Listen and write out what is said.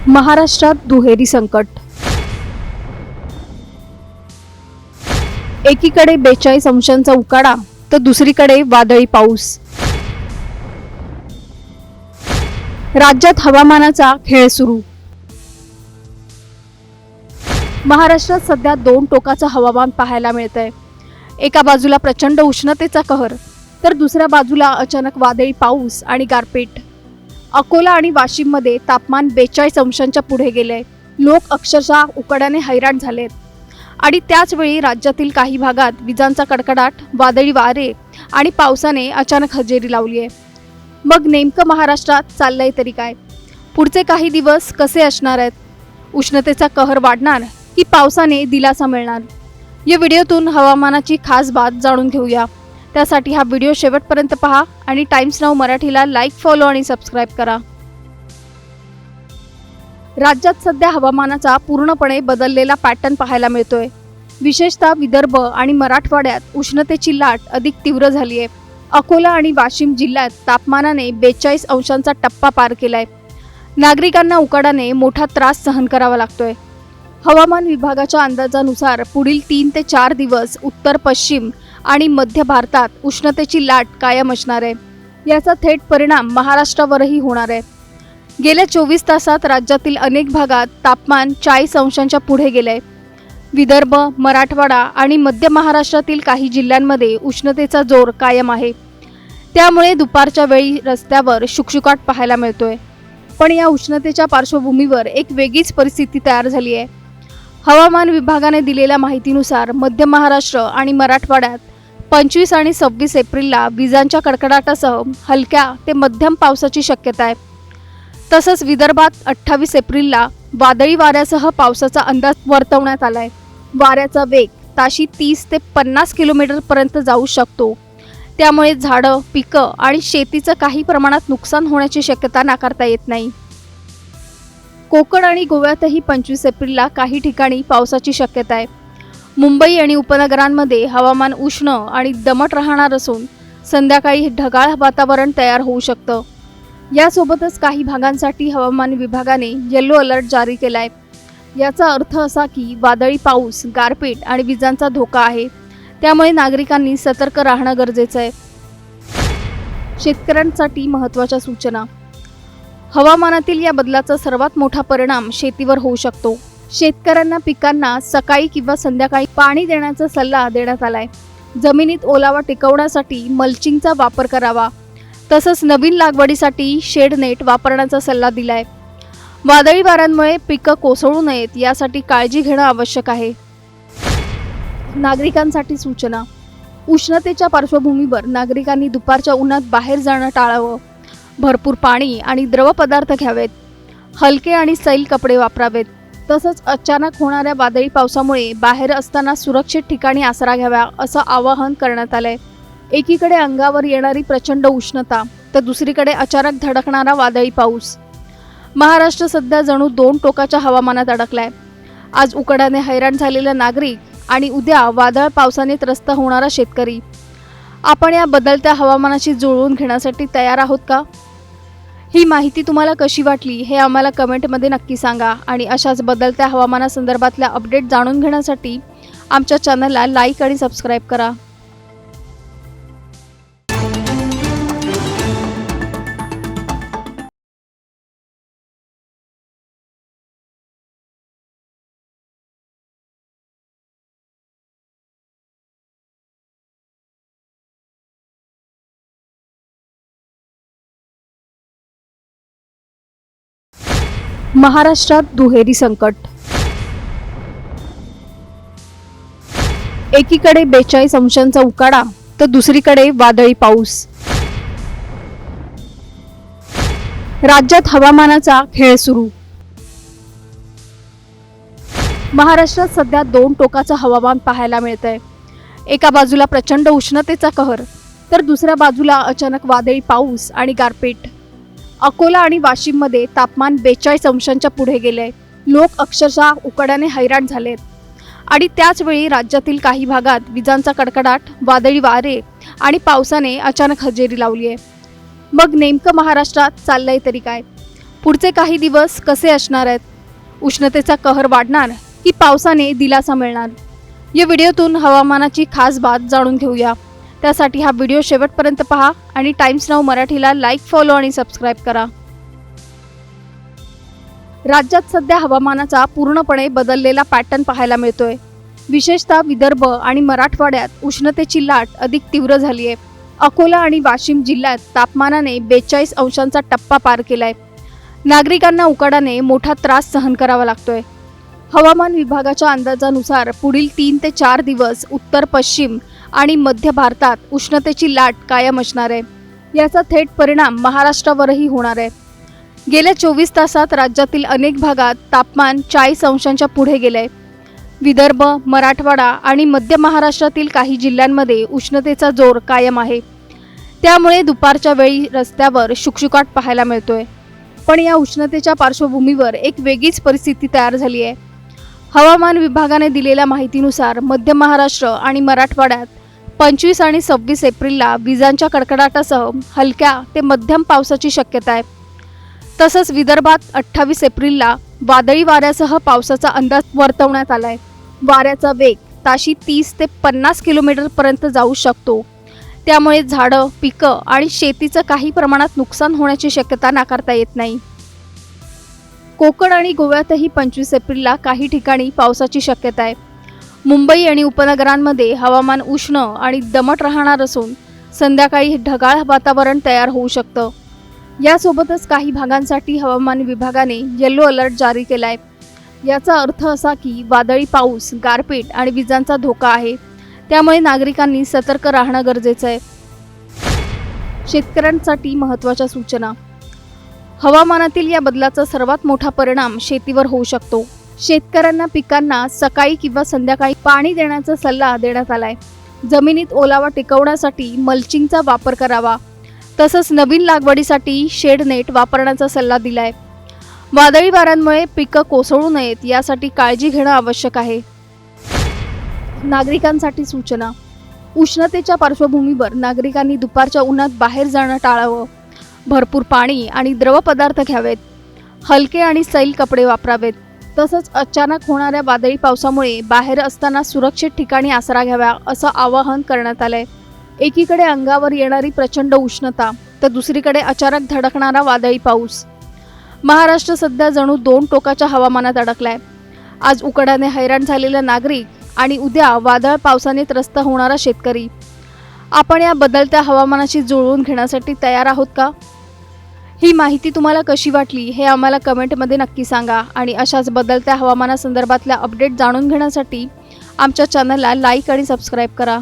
महाराष्ट्रात दुहेरी संकट। एकीकडे 42 अंशांचा उकाडा तर दुसरीकडे वादळी पाऊस। राज्यात हवामानाचा खेळ सुरू। महाराष्ट्रात सध्या दोन टोकाचं हवामान पाहायला मिळतंय। एका बाजूला प्रचंड उष्णतेचा कहर तर दुसऱ्या बाजूला अचानक वादळी पाऊस आणि गारपीट। अकोला आणि वाशिममध्ये तापमान 42 अंशांच्या पुढे गेले। लोक अक्षरशः उकाड्याने हैराण झालेत आणि त्याच वेळी राज्यातील काही भागात विजांचा कडकडाट, वादळी वारे आणि पावसाने अचानक हजेरी लावली आहे। मग नेमकं महाराष्ट्रात चाललंय तरी काय? पुढचे काही दिवस कसे असणार आहेत? उष्णतेचा कहर वाढणार की पावसाने दिलासा मिळणार? या व्हिडिओतून हवामानाची खास बात जाणून घेऊया। त्यासाठी हा व्हिडिओ शेवटपर्यंत पहा आणि टाइम्स नाऊ मराठीला लाईक, फॉलो आणि सबस्क्राईब करा। राज्यात सध्या हवामानाचा पूर्णपणे बदललेला पॅटर्न पाहायला मिळतोय। विशेषतः विदर्भ आणि मराठवाड्यात उष्णतेची लाट अधिक तीव्र झाली आहे। अकोला आणि वाशिम जिल्ह्यात तापमानाने 42 अंशांचा टप्पा पार केलाय। नागरिकांना उकाड्याने मोठा त्रास सहन करावा लागतोय। हवामान विभागाच्या अंदाजानुसार पुढील 3 ते 4 दिवस उत्तर पश्चिम आणि मध्य भारतात उष्णतेची लाट कायम असणार आहे। याचा थेट परिणाम महाराष्ट्रावरही होणार आहे। गेल्या 24 तासात राज्यातील अनेक भागात तापमान 40 अंशांच्या पुढे गेले। विदर्भ, मराठवाडा आणि मध्य महाराष्ट्रातील काही जिल्ह्यांमध्ये उष्णतेचा जोर कायम आहे। त्यामुळे दुपारच्या वेळी रस्त्यावर शुकशुकाट पाहायला मिळतोय। पण या उष्णतेच्या पार्श्वभूमीवर एक वेगळीच परिस्थिती तयार झाली आहे। हवामान विभागाने दिलेल्या माहितीनुसार मध्य महाराष्ट्र आणि मराठवाड्यात 25 आणि 26 एप्रिलला विजांच्या कडकडाटासह हलक्या ते मध्यम पावसाची शक्यता आहे। तसंच विदर्भात 28 एप्रिलला वादळी वाऱ्यासह पावसाचा अंदाज वर्तवण्यात आलाय। वाऱ्याचा वेग ताशी 30 ते 50 किलोमीटर पर्यंत जाऊ शकतो। त्यामुळे झाडं, पिकं आणि शेतीचं काही प्रमाणात नुकसान होण्याची शक्यता नाकारता येत नाही। कोकण आणि गोव्यातही 25 एप्रिलला काही ठिकाणी पावसाची शक्यता आहे। मुंबई आणि उपनगरांमध्ये हवामान उष्ण आणि दमट राहणार असून संध्याकाळी ढगाळ वातावरण तयार होऊ शकतं। यासोबतच काही भागांसाठी हवामान विभागाने येलो अलर्ट जारी केलाय। याचा अर्थ असा की वादळी पाऊस, गारपीट आणि विजांचा धोका आहे। त्यामुळे नागरिकांनी सतर्क राहणं गरजेचं आहे। शेतकऱ्यांसाठी महत्त्वाच्या सूचना। हवामानातील या बदलाचा सर्वात मोठा परिणाम शेतीवर होऊ शकतो। शेतकऱ्यांना पिकांना सकाळी किंवा संध्याकाळी पाणी देण्याचा सल्ला देण्यात आलाय। जमिनीत ओलावा टिकवण्यासाठी मल्चिंगचा वापर करावा। तसंच नवीन लागवडीसाठी शेड नेट वापरण्याचा सल्ला दिलाय। वादळी वाऱ्यांमुळे पिकं कोसळू नयेत यासाठी काळजी घेणं आवश्यक आहे। नागरिकांसाठी सूचना। उष्णतेच्या पार्श्वभूमीवर नागरिकांनी दुपारच्या उन्हात बाहेर जाणं टाळावं। भरपूर पाणी आणि द्रव पदार्थ घ्यावेत। हलके आणि सैल कपडे वापरावेत। तसंच अचानक होणाऱ्या वादळी पावसामुळे बाहेर असताना सुरक्षित ठिकाणी आसरा घ्यावा असं आवाहन करण्यात आलंय। एकीकडे अंगावर येणारी प्रचंड उष्णता तर दुसरीकडे अचानक धडकणारा वादळी पाऊस। महाराष्ट्र सध्या जणू दोन टोकाच्या हवामानात अडकलाय। आज उकाड्याने हैराण झालेला नागरिक आणि उद्या वादळ पावसाने त्रस्त होणारा शेतकरी। आपण या बदलत्या हवामानाशी जुळवून घेण्यासाठी तयार आहोत का? ही माहिती तुम्हाला कशी वाटली हे आम्हाला कमेंटमध्ये नक्की सांगा आणि अशाच बदलत्या हवामानासंदर्भातल्या अपडेट जाणून घेण्यासाठी आमच्या चॅनलला लाईक आणि सबस्क्राईब करा। महाराष्ट्रात दुहेरी संकट। एकीकडे 42 अंशांचा उकाडा तर दुसरीकडे वादळी पाऊस। राज्यात हवामानाचा खेळ सुरू। महाराष्ट्रात सध्या दोन टोकाचं हवामान पाहायला मिळतंय। एका बाजूला प्रचंड उष्णतेचा कहर तर दुसऱ्या बाजूला अचानक वादळी पाऊस आणि गारपीट। अकोला आणि वाशिममध्ये तापमान 42 अंशांच्या पुढे गेले। लोक अक्षरशः उकाड्याने हैराण झालेत आणि त्याच वेळी राज्यातील काही भागात विजांचा कडकडाट, वादळी वारे आणि पावसाने अचानक हजेरी लावली आहे। मग नेमकं महाराष्ट्रात चाललंय तरी काय? पुढचे काही दिवस कसे असणार आहेत? उष्णतेचा कहर वाढणार की पावसाने दिलासा मिळणार? या व्हिडिओतून हवामानाची खास बात जाणून घेऊया. त्यासाठी हा व्हिडिओ शेवटपर्यंत पहा आणि टाइम्स नाऊ मराठीला लाईक, फॉलो आणि सबस्क्राईब करा. राज्यात सध्या हवामानाचा पूर्णपणे बदललेला पॅटर्न पाहायला मिळतोय. विशेषतः विदर्भ आणि मराठवाड्यात उष्णतेची लाट अधिक तीव्र झाली आहे. अकोला आणि वाशिम जिल्ह्यात तापमानाने 42 अंशांचा टप्पा पार केलाय. नागरिकांना उकाडाने मोठा त्रास सहन करावा लागतोय. हवामान विभागाच्या अंदाजानुसार पुढील 3 ते 4 दिवस उत्तर, पश्चिम आणि मध्य भारतात उष्णतेची लाट कायम असणार आहे. याचा थेट परिणाम महाराष्ट्रावरही होणार आहे. गेल्या 24 तासात राज्यातील अनेक भागात तापमान 40 अंशांच्या पुढे गेलंय. विदर्भ, मराठवाडा आणि मध्य महाराष्ट्रातील काही जिल्ह्यांमध्ये उष्णतेचा जोर कायम आहे. त्यामुळे दुपारच्या वेळी रस्त्यावर शुकशुकाट पाहायला मिळतोय. पण या उष्णतेच्या पार्श्वभूमीवर एक वेगळीच परिस्थिती तयार झाली आहे. हवामान विभागाने दिलेल्या माहितीनुसार मध्य महाराष्ट्र आणि मराठवाड्यात 25 आणि 26 एप्रिलला विजांच्या कडकडाटासह हलक्या ते मध्यम पावसाची शक्यता आहे. तसंच विदर्भात 28 एप्रिलला वादळी वाऱ्यासह पावसाचा अंदाज वर्तवण्यात आलाय. वाऱ्याचा वेग ताशी 30 ते 50 किलोमीटर पर्यंत जाऊ शकतो. त्यामुळे झाडं, पिकं आणि शेतीचं काही प्रमाणात नुकसान होण्याची शक्यता नाकारता येत नाही. कोकण आणि गोव्यातही 25 एप्रिलला काही ठिकाणी पावसाची शक्यता आहे. मुंबई आणि उपनगरांमध्ये हवामान उष्ण आणि दमट राहणार असून संध्याकाळी ढगाळ वातावरण तयार होऊ शकतं. यासोबतच काही भागांसाठी हवामान विभागाने येलो अलर्ट जारी केलाय. याचा अर्थ असा की वादळी पाऊस, गारपीट आणि विजांचा धोका आहे. त्यामुळे नागरिकांनी सतर्क राहणं गरजेचं आहे. शेतकऱ्यांसाठी महत्त्वाच्या सूचना. हवामानातील या बदलाचा सर्वात मोठा परिणाम शेतीवर होऊ शकतो. शेतकऱ्यांना पिकांना सकाळी किंवा संध्याकाळी पाणी देण्याचा सल्ला देण्यात आलाय. जमिनीत ओलावा टिकवण्यासाठी मल्चिंगचा वापर करावा. तसंच नवीन लागवडीसाठी शेड नेट वापरण्याचा सल्ला दिलाय. वादळी वाऱ्यांमुळे पिकं कोसळू नयेत यासाठी काळजी घेणं आवश्यक आहे. नागरिकांसाठी सूचना. उष्णतेच्या पार्श्वभूमीवर नागरिकांनी दुपारच्या उन्हात बाहेर जाणं टाळावं. भरपूर पाणी आणि द्रव पदार्थ घ्यावेत. हलके आणि सैल कपडे वापरावेत. तसंच अचानक होणाऱ्या वादळी पावसामुळे बाहेर असताना सुरक्षित ठिकाणी आसरा घ्यावा असं आवाहन करण्यात आलंय. एकीकडे अंगावर येणारी प्रचंड उष्णता तर दुसरीकडे अचानक धडकणारा वादळी पाऊस. महाराष्ट्र सध्या जणू 2 टोकाच्या हवामानात अडकलाय. आज उकाड्याने हैराण झालेला नागरिक आणि उद्या वादळ पावसाने त्रस्त होणारा शेतकरी. आपण या बदलत्या हवामानाशी जुळवून घेण्यासाठी तयार आहोत का? ही माहिती तुम्हाला कशी वाटली हे आम्हाला कमेंटमध्ये नक्की सांगा. आणि अशाच बदलत्या हवामानासंदर्भातल्या अपडेट जाणून घेण्यासाठी आमच्या चॅनलला लाईक आणि सबस्क्राईब करा.